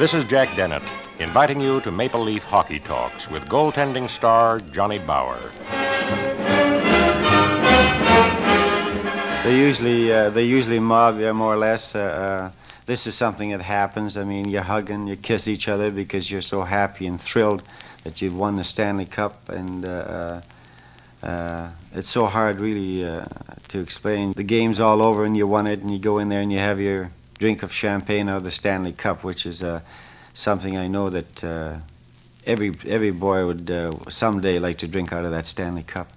This is Jack Dennett, inviting you to Maple Leaf Hockey Talks with goaltending star Johnny Bower. They usually mob you more or less. This is something that happens. I mean, you hug and you kiss each other because you're so happy and thrilled that you've won the Stanley Cup, and it's so hard really to explain. The game's all over and you won it, and you go in there and you have your drink of champagne out of the Stanley Cup, which is something I know that every boy would someday like to drink out of that Stanley Cup.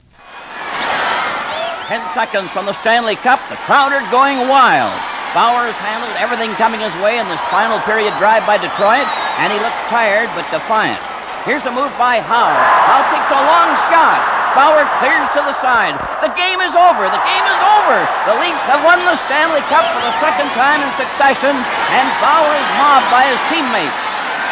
10 seconds from the Stanley Cup. The crowd are going wild. Bauer's handled everything coming his way in this final period drive by Detroit, and he looks tired but defiant. Here's a move by Howe. Howe takes a long shot. Bauer clears to the side. The game is over. The game is over. The Leafs have won the Stanley Cup for the second time in succession, and Bauer is mobbed by his teammates.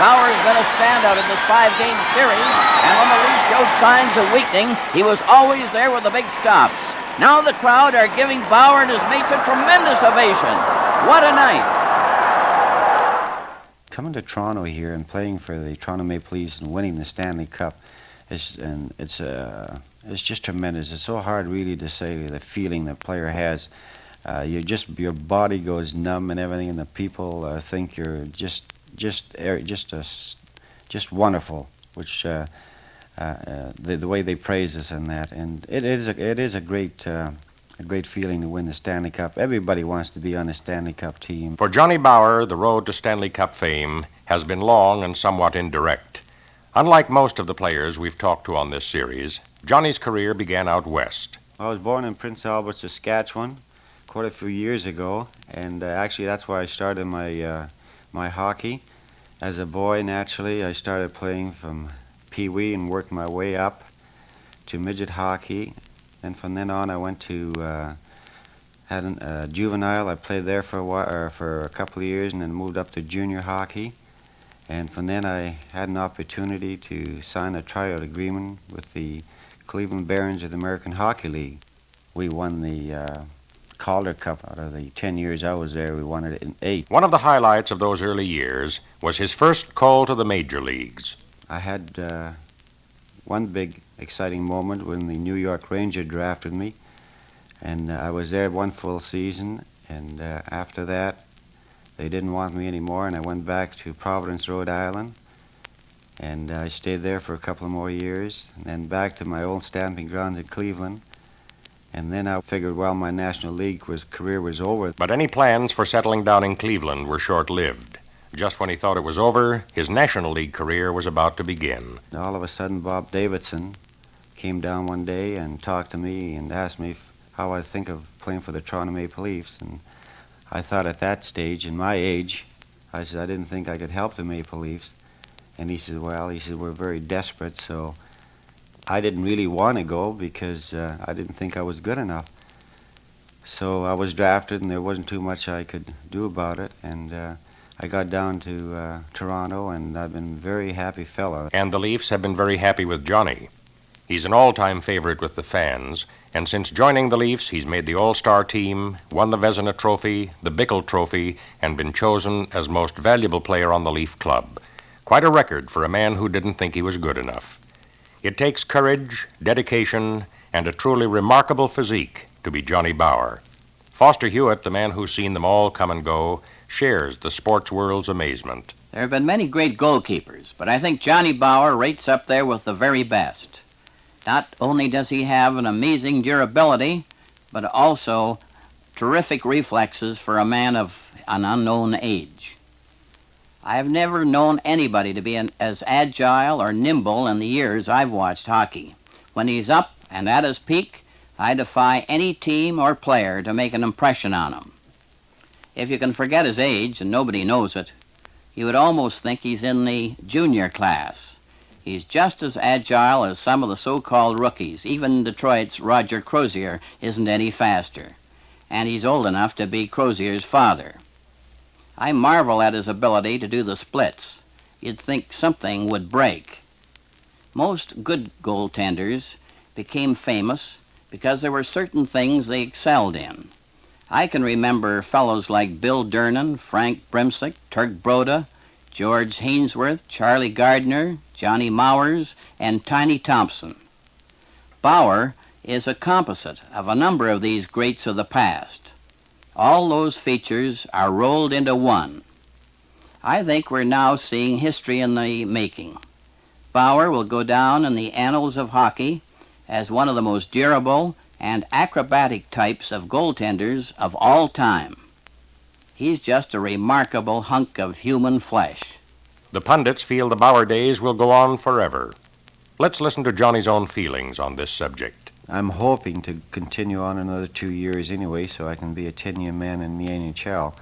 Bauer has been a standout in this 5-game series, and when the Leafs showed signs of weakening, he was always there with the big stops. Now the crowd are giving Bauer and his mates a tremendous ovation. What a night. Coming to Toronto here and playing for the Toronto Maple Leafs and winning the Stanley Cup, it's just tremendous. It's so hard really to say the feeling the player has. Your body goes numb and everything, and the people think you're just wonderful, which the way they praise us and that, and it is a great feeling to win the Stanley Cup. Everybody wants to be on the Stanley Cup team. For Johnny Bower, the road to Stanley Cup fame has been long and somewhat indirect. Unlike most of the players we've talked to on this series, Johnny's career began out west. I was born in Prince Albert, Saskatchewan, quite a few years ago, and actually that's where I started my hockey. As a boy, naturally, I started playing from Pee-wee and worked my way up to midget hockey, and from then on I went to had a juvenile. I played there for a while, for a couple of years, and then moved up to junior hockey. And from then I had an opportunity to sign a tryout agreement with the Cleveland Barons of the American Hockey League. We won the Calder Cup. Out of the 10 years I was there, we won it in 8. One of the highlights of those early years was his first call to the major leagues. I had one big exciting moment when the New York Ranger drafted me, and I was there one full season, and after that they didn't want me anymore, and I went back to Providence, Rhode Island, and I stayed there for a couple of more years, and then back to my old stamping grounds in Cleveland. And then I figured, well, my National League career was over. But any plans for settling down in Cleveland were short-lived. Just when he thought it was over, his National League career was about to begin. And all of a sudden, Bob Davidson came down one day and talked to me and asked me how I think of playing for the Toronto Maple Leafs. And I thought at that stage, in my age, I said I didn't think I could help the Maple Leafs. And he said, we're very desperate, so I didn't really want to go because I didn't think I was good enough. So I was drafted, and there wasn't too much I could do about it. And I got down to Toronto, and I've been a very happy fellow. And the Leafs have been very happy with Johnny. He's an all-time favorite with the fans, and since joining the Leafs, he's made the All-Star team, won the Vezina Trophy, the Bickle Trophy, and been chosen as most valuable player on the Leaf Club. Quite a record for a man who didn't think he was good enough. It takes courage, dedication, and a truly remarkable physique to be Johnny Bower. Foster Hewitt, the man who's seen them all come and go, shares the sports world's amazement. There have been many great goalkeepers, but I think Johnny Bower rates up there with the very best. Not only does he have an amazing durability, but also terrific reflexes for a man of an unknown age. I have never known anybody to be as agile or nimble in the years I've watched hockey. When he's up and at his peak, I defy any team or player to make an impression on him. If you can forget his age, and nobody knows it, you would almost think he's in the junior class. He's just as agile as some of the so-called rookies. Even Detroit's Roger Crozier isn't any faster. And he's old enough to be Crozier's father. I marvel at his ability to do the splits. You'd think something would break. Most good goaltenders became famous because there were certain things they excelled in. I can remember fellows like Bill Durnan, Frank Brimsick, Turk Broda, George Hainsworth, Charlie Gardner, Johnny Mowers, and Tiny Thompson. Bauer is a composite of a number of these greats of the past. All those features are rolled into one. I think we're now seeing history in the making. Bauer will go down in the annals of hockey as one of the most durable and acrobatic types of goaltenders of all time. He's just a remarkable hunk of human flesh. The pundits feel the Bauer days will go on forever. Let's listen to Johnny's own feelings on this subject. I'm hoping to continue on another 2 years anyway, so I can be a 10-year man in the NHL.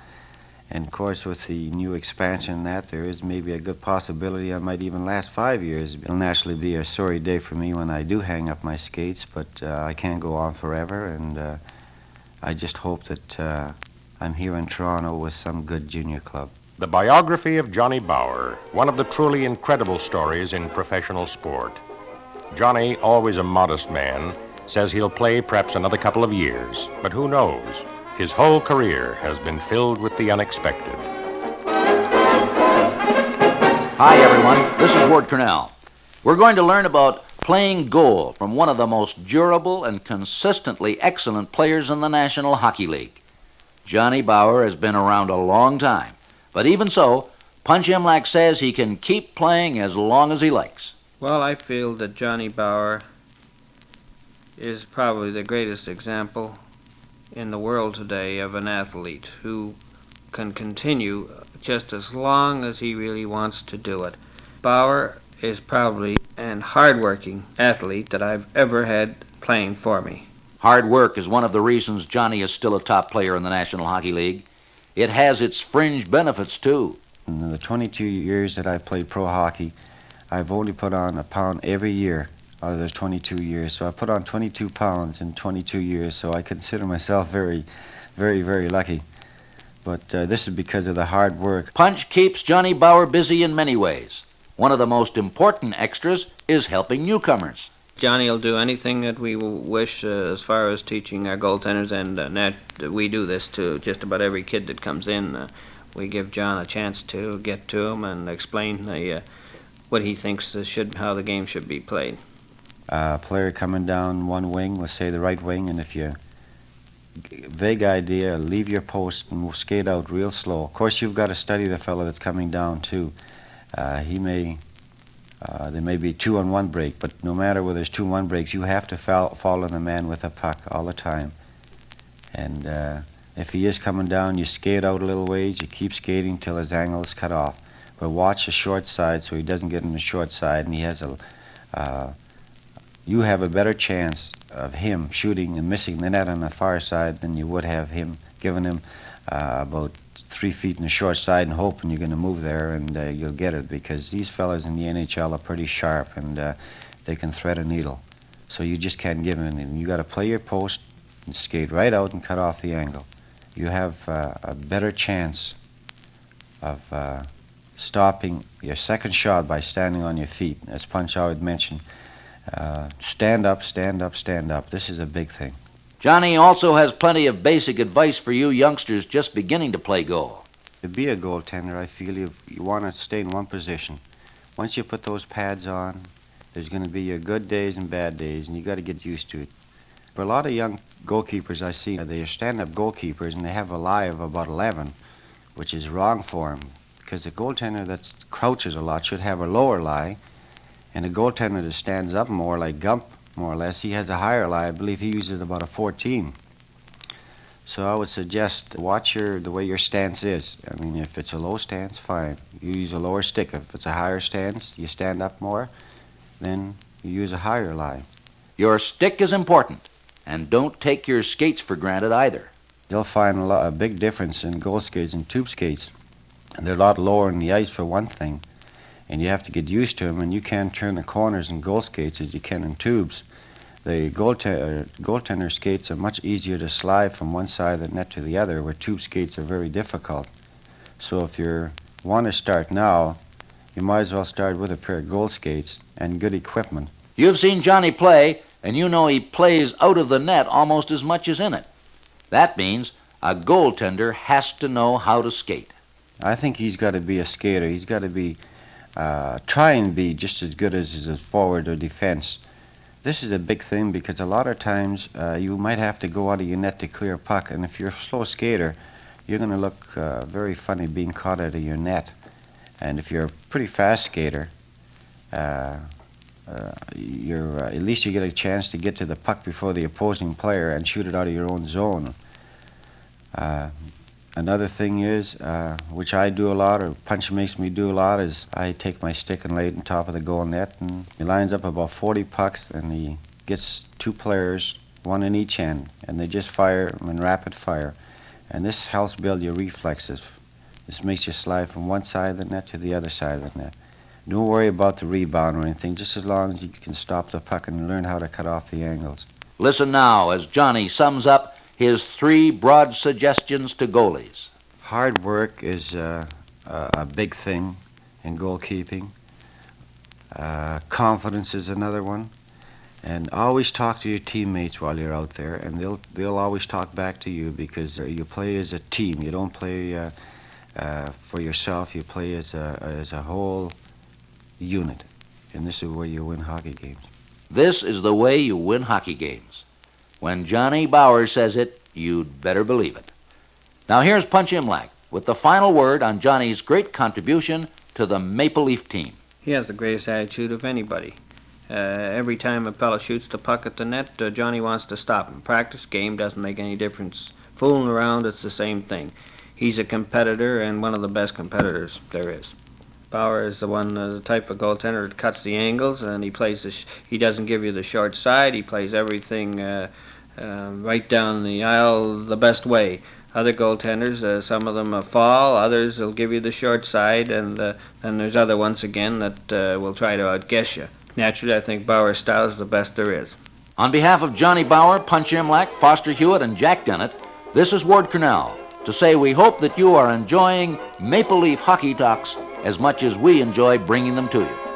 And of course, with the new expansion and that, there is maybe a good possibility I might even last 5 years. It'll naturally be a sorry day for me when I do hang up my skates, but I can't go on forever, and I just hope that I'm here in Toronto with some good junior club. The biography of Johnny Bauer, one of the truly incredible stories in professional sport. Johnny, always a modest man, says he'll play perhaps another couple of years, but who knows? His whole career has been filled with the unexpected. Hi, everyone. This is Ward Cornell. We're going to learn about playing goal from one of the most durable and consistently excellent players in the National Hockey League. Johnny Bauer has been around a long time, but even so, Punch Imlach says he can keep playing as long as he likes. Well, I feel that Johnny Bauer is probably the greatest example in the world today of an athlete who can continue just as long as he really wants to do it. Bauer is probably an hard-working athlete that I've ever had playing for me. Hard work is one of the reasons Johnny is still a top player in the National Hockey League. It has its fringe benefits, too. In the 22 years that I've played pro hockey, I've only put on a pound every year out of those 22 years. So I put on 22 pounds in 22 years, so I consider myself very, very, very lucky. But this is because of the hard work. Punch keeps Johnny Bauer busy in many ways. One of the most important extras is helping newcomers. Johnny will do anything that we wish as far as teaching our goaltenders, and we do this to just about every kid that comes in. We give John a chance to get to him and explain what he thinks how the game should be played. A player coming down one wing, let's say the right wing, and if you vague idea, leave your post and we'll skate out real slow. Of course, you've got to study the fellow that's coming down too. There may be 2-on-1 break, but no matter whether there's 2-on-1 breaks, you have to follow the man with a puck all the time. And if he is coming down, you skate out a little ways, you keep skating till his angle is cut off. But watch the short side so he doesn't get in the short side, and he has you have a better chance of him shooting and missing the net on the far side than you would have him giving him about 3 feet in the short side and hoping you're going to move there and you'll get it, because these fellas in the NHL are pretty sharp and they can thread a needle. So you just can't give them anything. You got to play your post and skate right out and cut off the angle. You have a better chance of stopping your second shot by standing on your feet. As Punch always mentioned, stand up, stand up, stand up. This is a big thing. Johnny also has plenty of basic advice for you youngsters just beginning to play goal. To be a goaltender, I feel you want to stay in one position. Once you put those pads on, there's going to be your good days and bad days, and you got to get used to it. For a lot of young goalkeepers I see, they are stand-up goalkeepers, and they have a lie of about 11, which is wrong for them, because the goaltender that crouches a lot should have a lower lie, and a goaltender that stands up more, like Gump, more or less, he has a higher lie. I believe he uses about a 14. So I would suggest watch the way your stance is. I mean, if it's a low stance, fine. You use a lower stick. If it's a higher stance, you stand up more, then you use a higher lie. Your stick is important, and don't take your skates for granted either. You'll find a big difference in goal skates and tube skates. They're a lot lower in the ice for one thing, and you have to get used to them, and you can't turn the corners in goal skates as you can in tubes. The goaltender skates are much easier to slide from one side of the net to the other, where tube skates are very difficult. So if you want to start now, you might as well start with a pair of goal skates and good equipment. You've seen Johnny play, and you know he plays out of the net almost as much as in it. That means a goaltender has to know how to skate. I think he's got to be a skater. He's got to be, try and be just as good as his forward or defense. This is a big thing because a lot of times you might have to go out of your net to clear a puck, and if you're a slow skater, you're going to look very funny being caught out of your net. And if you're a pretty fast skater, at least you get a chance to get to the puck before the opposing player and shoot it out of your own zone. Another thing is, which I do a lot, or Punch makes me do a lot, is I take my stick and lay it on top of the goal net, and he lines up about 40 pucks, and he gets 2 players, one in each end, and they just fire in rapid fire. And this helps build your reflexes. This makes you slide from one side of the net to the other side of the net. Don't worry about the rebound or anything, just as long as you can stop the puck and learn how to cut off the angles. Listen now as Johnny sums up his 3 broad suggestions to goalies. Hard work is a big thing in goalkeeping. Confidence is another one. And always talk to your teammates while you're out there, and they'll always talk back to you, because you play as a team. You don't play for yourself. You play as a whole unit, and this is where you win hockey games. This is the way you win hockey games. When Johnny Bauer says it, you'd better believe it. Now here's Punch Imlach with the final word on Johnny's great contribution to the Maple Leaf team. He has the greatest attitude of anybody. Every time a fellow shoots the puck at the net, Johnny wants to stop him. Practice, game, doesn't make any difference. Fooling around, it's the same thing. He's a competitor, and one of the best competitors there is. Bauer is the type of goaltender that cuts the angles, and he plays he doesn't give you the short side. He plays everything right down the aisle the best way. Other goaltenders, some of them fall, others will give you the short side, and then there's other ones again that will try to outguess you. Naturally, I think Bauer's style is the best there is. On behalf of Johnny Bauer, Punch Imlach, Foster Hewitt, and Jack Dennett, this is Ward Cornell to say we hope that you are enjoying Maple Leaf Hockey Talks as much as we enjoy bringing them to you.